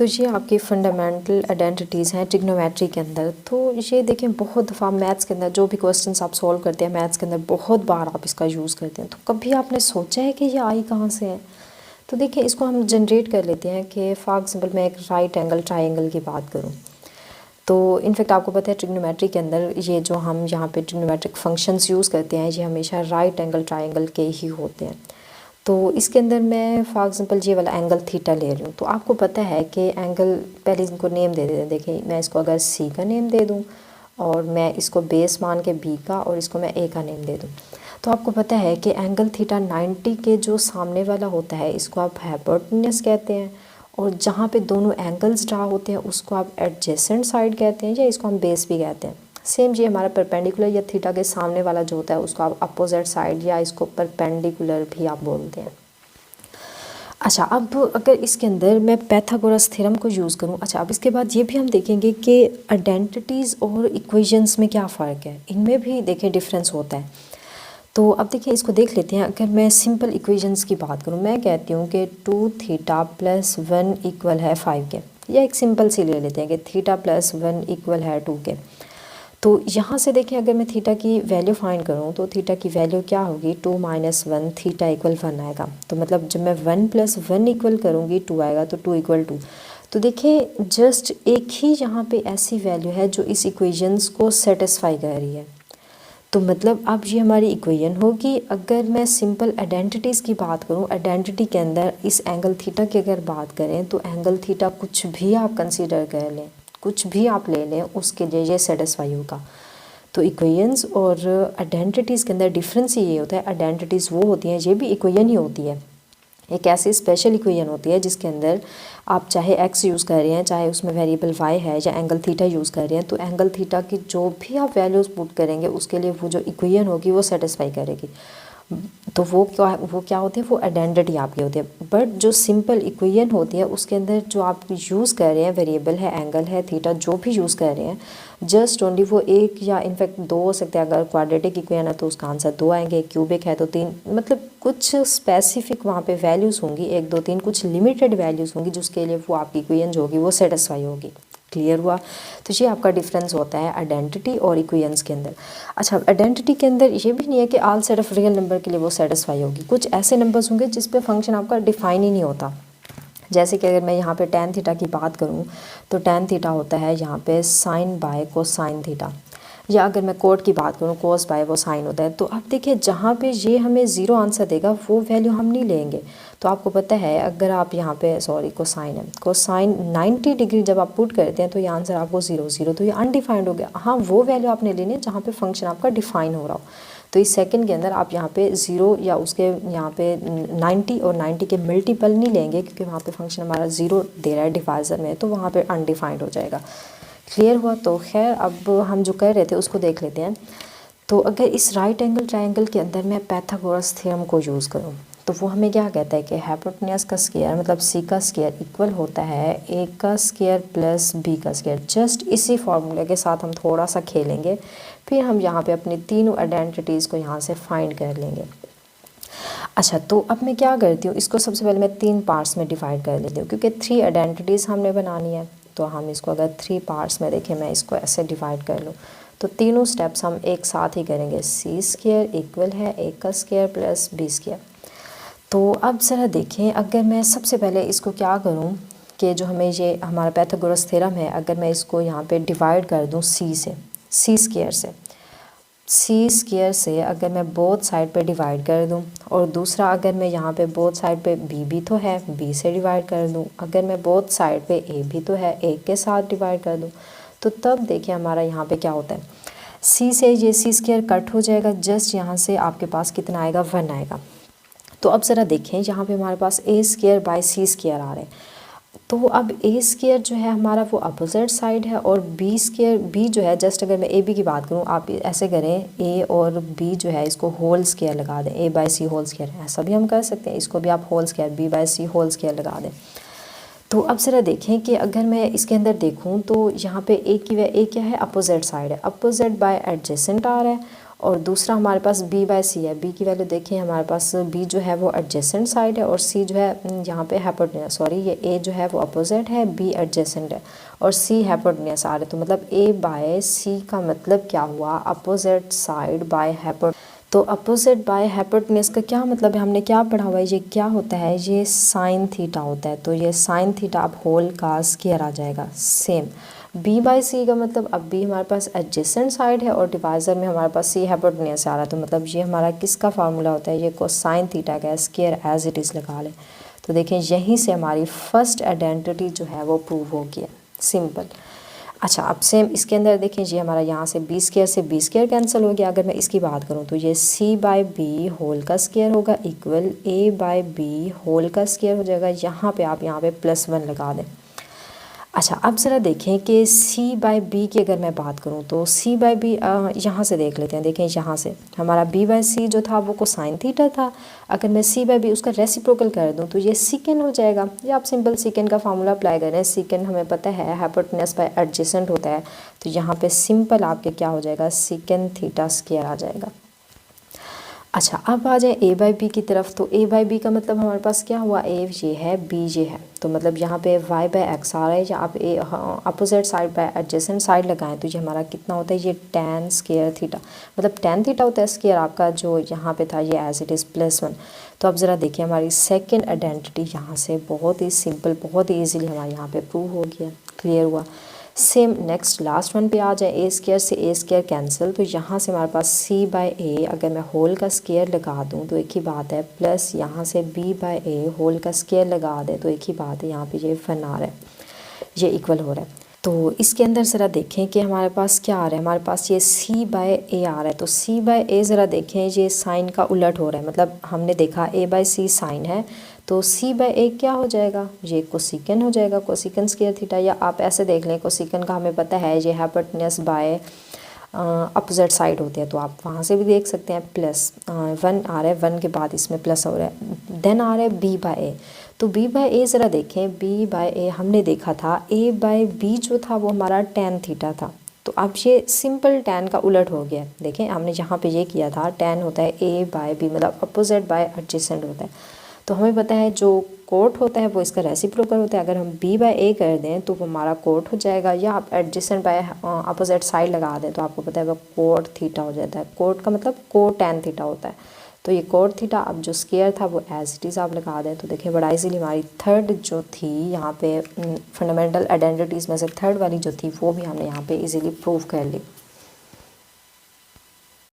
तो ये आपकी फंडामेंटल आइडेंटिटीज़ हैं ट्रिग्नोमेट्री के अंदर। तो ये देखें बहुत दफ़ा मैथ्स के अंदर जो भी क्वेश्चंस आप सॉल्व करते हैं मैथ्स के अंदर बहुत बार आप इसका यूज़ करते हैं। तो कभी आपने सोचा है कि ये आई कहाँ से है? तो देखिए इसको हम जनरेट कर लेते हैं कि फॉर एग्जांपल मैं एक राइट एंगल ट्रायंगल की बात करूँ तो इनफैक्ट आपको पता है ट्रिग्नोमेट्री के अंदर ये जो हम यहाँ पे ट्रिग्नोमेट्रिक फंक्शंस यूज़ करते हैं ये हमेशा राइट एंगल ट्रायंगल के ही होते हैं। तो इसके अंदर मैं फॉर एग्जांपल ये वाला एंगल थीटा ले रही हूँ। तो आपको पता है कि एंगल पहले इनको नेम दे देते हैं। देखिए मैं इसको अगर सी का नेम दे दूँ और मैं इसको बेस मान के बी का और इसको मैं ए का नेम दे दूँ तो आपको पता है कि एंगल थीटा 90 के जो सामने वाला होता है इसको आप हाइपोटेन्यूस कहते हैं और जहाँ पे दोनों एंगल्स ड्रा होते हैं उसको आप एडजेसेंट साइड कहते हैं या इसको हम बेस भी कहते हैं। सेम ये हमारा परपेंडिकुलर या थीटा के सामने वाला जो होता है उसको आप अपोजिट साइड या इसको परपेंडिकुलर भी आप बोलते हैं। अच्छा अब अगर इसके अंदर मैं पाइथागोरस थ्योरम को यूज़ करूं। अच्छा अब इसके बाद ये भी हम देखेंगे कि आइडेंटिटीज़ और इक्वेशंस में क्या फ़र्क है, इनमें भी देखें डिफरेंस होता है। तो अब देखिए इसको देख लेते हैं। अगर मैं सिंपल इक्वेशंस की बात करूं मैं कहती हूँ कि 2 थीटा प्लस 1 इक्वल है 5 के, या एक सिंपल सी ले लेते हैं कि थीटा प्लस 1 इक्वल है 2 के। तो यहाँ से देखें अगर मैं थीटा की वैल्यू फाइंड करूँ तो थीटा की वैल्यू क्या होगी 2 माइनस 1 थीटा इक्वल 1 आएगा। तो मतलब जब मैं 1 प्लस 1 इक्वल करूँगी 2 आएगा तो 2 इक्वल 2। तो देखिए जस्ट एक ही यहाँ पे ऐसी वैल्यू है जो इस इक्वेशंस को सेटिस्फाई कर रही है। तो मतलब अब ये हमारी इक्वेशन होगी। अगर मैं सिंपल आइडेंटिटीज़ की बात करूँ आइडेंटिटी के अंदर इस एंगल थीटा की अगर बात करें तो एंगल थीटा कुछ भी आप कंसीडर कर लें, कुछ भी आप ले लें उसके लिए ये सेटिस्फाई होगा। तो इक्वेशंस और आइडेंटिटीज़ के अंदर डिफरेंस ये होता है, आइडेंटिटीज़ वो होती हैं, ये भी इक्वेशन ही होती है, एक ऐसी स्पेशल इक्वेशन होती है जिसके अंदर आप चाहे x यूज़ कर रहे हैं चाहे उसमें वेरिएबल y है या एंगल थीटा यूज़ कर रहे हैं तो एंगल थीटा की जो भी आप वैल्यूज़ पुट करेंगे उसके लिए वो जो इक्वेशन होगी वो सेटिस्फाई करेगी। तो वो क्या होती है, वो आइडेंटिटी आपकी होती है। बट जो सिंपल इक्वेशन होती है उसके अंदर जो आप यूज़ कर रहे हैं वेरिएबल है एंगल है थीटा जो भी यूज़ कर रहे हैं जस्ट ओनली वो एक या इनफैक्ट दो हो सकते हैं। अगर क्वाड्रेटिक इक्वेशन है तो उसका आंसर 2 आएंगे, क्यूबिक है तो 3, मतलब कुछ स्पेसिफिक वहाँ पे वैल्यूज़ होंगी 1 2 3, कुछ लिमिटेड वैल्यूज़ होंगी जिसके लिए वो आपकी इक्वेशन जो होगी वो सेटिस्फाई होगी। क्लियर हुआ? तो ये आपका डिफरेंस होता है आइडेंटिटी और इक्वेशंस के अंदर। अच्छा आइडेंटिटी के अंदर ये भी नहीं है कि all set of real number के लिए वो सेटिस्फाई होगी, कुछ ऐसे नंबर्स होंगे जिस पे फंक्शन आपका डिफाइन ही नहीं होता। जैसे कि अगर मैं यहाँ पे tan थीटा की बात करूँ तो tan थीटा होता है यहाँ पे साइन बाय कोसाइन थीटा, या अगर मैं कोट की बात करूँ कोस बाय वो साइन होता है। तो आप देखिए जहाँ पे ये हमें ज़ीरो आंसर देगा वो वैल्यू हम नहीं लेंगे। तो आपको पता है अगर आप यहाँ पे सॉरी कोसाइन है, कोसाइन 90 डिग्री जब आप पुट करते हैं तो ये आंसर आपको 0 0, तो ये अनडिफाइंड हो गया। हाँ वो वैल्यू आपने लेनी है जहाँ पे फंक्शन आपका डिफाइन हो रहा हो। तो इस सेकंड के अंदर आप यहाँ पे 0 या उसके यहाँ पे 90 और 90 के मल्टीपल नहीं लेंगे क्योंकि वहाँ पे फंक्शन हमारा 0 दे रहा है डिवाइज़र में, तो वहाँ पे अनडिफाइंड हो जाएगा। क्लियर हुआ? तो खैर अब हम जो कर रहे थे उसको देख लेते हैं। तो अगर इस राइट एंगल ट्रायंगल के अंदर मैं पाइथागोरस थ्योरम को यूज़ करूँ तो वो हमें क्या कहता है कि हाइपोटेन्यूस का स्क्वायर मतलब सी का स्क्वायर इक्वल होता है ए का स्क्वायर प्लस बी का स्क्वायर। जस्ट इसी फॉर्मूले के साथ हम थोड़ा सा खेलेंगे, फिर हम यहाँ पे अपनी तीनों आइडेंटिटीज़ को यहाँ से फाइंड कर लेंगे। अच्छा तो अब मैं क्या करती हूँ, इसको सबसे पहले मैं 3 पार्ट्स में डिवाइड कर लेती हूँ क्योंकि 3 आइडेंटिटीज़ हमने बनानी है। तो हम इसको अगर 3 पार्ट्स में देखें, मैं इसको ऐसे डिवाइड कर लूँ तो तीनों स्टेप्स हम एक साथ ही करेंगे। सी स्क्वायर इक्वल है ए का स्क्वायर प्लस बी स्क्वायर। तो अब ज़रा देखें अगर मैं सबसे पहले इसको क्या करूं कि जो हमें ये हमारा पाइथागोरस थ्योरम है अगर मैं इसको यहाँ पे डिवाइड कर दूं सी से, सी स्क्वायर से अगर मैं बोथ साइड पे डिवाइड कर दूं और दूसरा अगर मैं यहाँ पे बोथ साइड पे बी भी तो है बी से डिवाइड कर दूं, अगर मैं बोथ साइड पे ए भी तो है ए के साथ डिवाइड कर दूं, तो तब देखिए हमारा यहाँ पे क्या होता है सी से ये सी स्क्वायर कट हो जाएगा। जस्ट यहाँ से आपके पास कितना आएगा 1 आएगा। तो अब ज़रा देखें यहाँ पे हमारे पास ए स्क्वायर बाय सी स्क्वायर आ रहे हैं। तो अब ए स्क्वायर जो है हमारा वो अपोजिट साइड है और बी स्क्वायर बी जो है जस्ट अगर मैं ए बी की बात करूँ आप ऐसे करें ए और बी जो है इसको होल स्क्वायर लगा दें, ए बाय सी होल स्क्वायर, ऐसा भी हम कर सकते हैं। इसको भी आप होल स्क्वायर बी बाय सी होल स्क्वायर लगा दें। तो अब ज़रा देखें कि अगर मैं इसके अंदर देखूं तो यहाँ पे ए की ए क्या है अपोजिट साइड है, अपोजिट बाय एडजेसेंट आ रहा है और दूसरा हमारे पास b बाय सी है। b की वैल्यू देखिए हमारे पास b जो है वो एडजेसेंट साइड है और c जो है यहाँ पे हाइपोटेन्यूस, सॉरी ये a जो है वो अपोजिट है, b एडजेसेंट है और c हाइपोटेन्यूस आ रहा है। तो मतलब a बाय c का मतलब क्या हुआ, अपोजिट साइड बाय हाइपोटेन्यूस। तो अपोजिट बाय हाइपोटेन्यूस का क्या मतलब है, हमने क्या पढ़ा हुआ है, ये क्या होता है, ये साइन थीटा होता है। तो ये साइन थीटा अब होल का स्क्वायर आ जाएगा। सेम b बाई सी का मतलब अब b हमारे पास एडजेसेंट साइड है और डिवाइज़र में हमारे पास c हाइपोटेन्यूस आ रहा है। तो मतलब ये हमारा किसका फार्मूला होता है, ये कोसाइन थीटा का स्क्वायर एज इट इज़ लगा लें। तो देखें यहीं से हमारी फर्स्ट आइडेंटिटी जो है वो प्रूव हो गया, सिंपल। अच्छा अब सेम इसके अंदर देखें, ये हमारा यहाँ से बी स्क्वायर से बी स्क्वायर कैंसिल हो गया। अगर मैं इसकी बात करूँ तो ये c बाई बी होल का स्क्वायर होगा equal a by B whole का स्क्वायर हो जाएगा। यहाँ पे आप यहाँ पे +1 लगा दें। अच्छा अब ज़रा देखें कि c बाई बी की अगर मैं बात करूँ तो c बाई बी यहाँ से देख लेते हैं। देखें यहाँ से हमारा b बाई सी जो था वो कोसाइन थीटा था। अगर मैं c बाई बी उसका रेसिप्रोकल कर दूँ तो ये सीकेंड हो जाएगा। या आप सिंपल सीकेंड का फार्मूला अप्लाई करें, सीकेंड हमें पता है हाइपोटेन्यूस बाय एडजेसेंट होता है। तो यहाँ पे सिंपल आपके क्या हो जाएगा, सीकेंड थीटा स्क्वायर आ जाएगा। अच्छा अब आ जाए a बाई बी की तरफ। तो a बाई बी का मतलब हमारे पास क्या हुआ, a ये है b ये है। तो मतलब यहाँ पे y बाई एक्स आ रहा है, या आप opposite side by adjacent side लगाएं तो ये हमारा कितना होता है, ये tan स्क्वायर थीटा, मतलब tan थीटा होता है स्क्वायर आपका जो यहाँ पे था ये एज इट इज़ +1। तो अब ज़रा देखिए हमारी सेकेंड आइडेंटिटी यहाँ से बहुत ही सिंपल, बहुत ही ईजिली हमारे यहाँ पे प्रूव हो गया, क्लियर हुआ। सेम नेक्स्ट लास्ट वन पे आ जाए, ए स्क्वायर से ए स्क्वायर कैंसिल। तो यहाँ से हमारे पास c बाई ए अगर मैं होल का स्क्वायर लगा दूँ तो एक ही बात है, प्लस यहाँ से b बाई ए होल का स्क्वायर लगा दे तो एक ही बात है, यहाँ पे ये फन आ रहा है, ये इक्वल हो रहा है। तो इसके अंदर ज़रा देखें कि हमारे पास क्या आ रहा है, हमारे पास ये c बाई ए आ रहा है। तो c बाई ए ज़रा देखें ये साइन का उलट हो रहा है, मतलब हमने देखा a बाई सी साइन है तो c बाई ए क्या हो जाएगा, ये कोसिकन हो जाएगा, कोसिकन स्क्वायर थीटा। या आप ऐसे देख लें, कोसिकन का हमें पता है ये हाइपोटेन्यूस बाय अपोजिट साइड होते हैं, तो आप वहाँ से भी देख सकते हैं। +1 आ रहा है, 1 के बाद इसमें प्लस हो रहा है, देन आ रहा है b बाई ए। तो b बाई ए ज़रा देखें, b बाई ए हमने देखा था a बाई बी जो था वो हमारा tan थीटा था। तो अब ये सिंपल tan का उलट हो गया। देखें हमने यहाँ पे ये किया था, tan होता है a बाई बी, मतलब अपोजिट बाय एडजेसेंट होता है। तो हमें पता है जो कोट होता है वो इसका रेसिप्रोकल होता है। अगर हम b बाई ए कर दें तो वो हमारा कोट हो जाएगा, या आप एडजेसेंट बाय अपोजिट साइड लगा दें तो आपको पता है वो कोट थीटा हो जाता है। कोट का मतलब कोट tan थीटा होता है। तो ये कोट थीटा अब जो स्क्वायर था वो एज इट इज़ आप लगा दें। तो देखें बड़ा इजीली हमारी थर्ड जो थी यहाँ पे फंडामेंटल आइडेंटिटीज़ में से थर्ड वाली जो थी वो भी हमने यहाँ पे इजीली प्रूव कर ली।